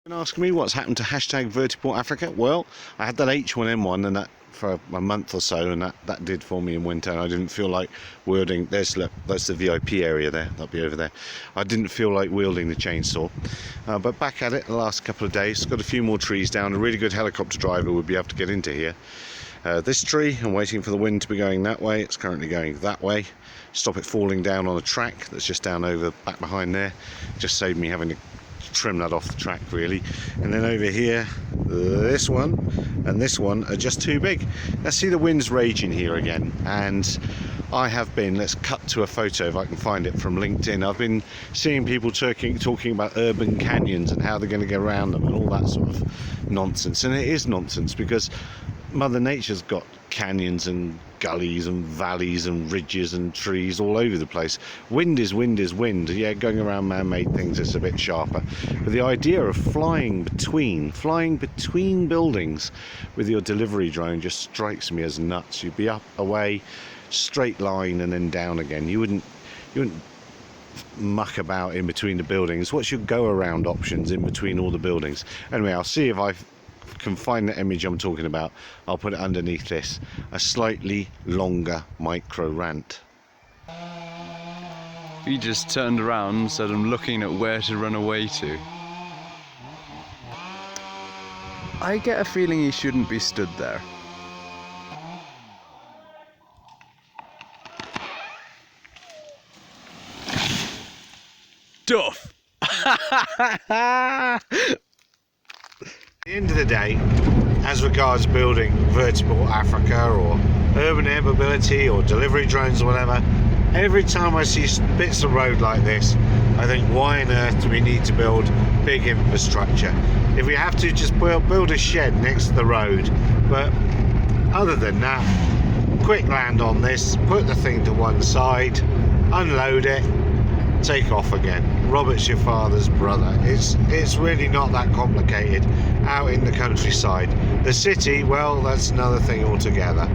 Been asking me what's happened to hashtag Vertiport Africa. Well, I had that H1N1 and that for a month or so, and that did for me in winter, and I didn't feel like wielding. There's the VIP area there. That'll be over there. I didn't feel like wielding the chainsaw, but back at it the last couple of days. Got a few more trees down. A really good helicopter driver would be able to get into here. This tree, I'm waiting for the wind to be going that way. It's currently going that way. Stop it falling down on a track that's just down over back behind there. Just saved me having to trim that off the track really. And then over here, this one and this one are just too big. Let's see, the wind's raging here again, and I have been, let's cut to a photo if I can find it from LinkedIn. I've been seeing people talking about urban canyons and how they're going to get around them and all that sort of nonsense, and it is nonsense because Mother Nature's got canyons and gullies and valleys and ridges and trees all over the place. Wind is wind is wind. Yeah, going around man-made things is a bit sharper. But the idea of flying between buildings with your delivery drone just strikes me as nuts. You'd be up, away, straight line, and then down again. You wouldn't muck about in between the buildings. What's your go-around options in between all the buildings? Anyway, I'll see if I can find the image I'm talking about. I'll put it underneath this. A slightly longer micro rant. He just turned around and said, I'm looking at where to run away to. I get a feeling he shouldn't be stood there. Duff! At the end of the day, as regards building Vertiport Africa or urban air mobility or delivery drones or whatever, every time I see bits of road like this, I think, why on earth do we need to build big infrastructure? If we have to, just build a shed next to the road. But other than that, quick land on this, put the thing to one side, unload it, take off again. Robert's your father's brother. It's really not that complicated out in the countryside. The city, well, that's another thing altogether.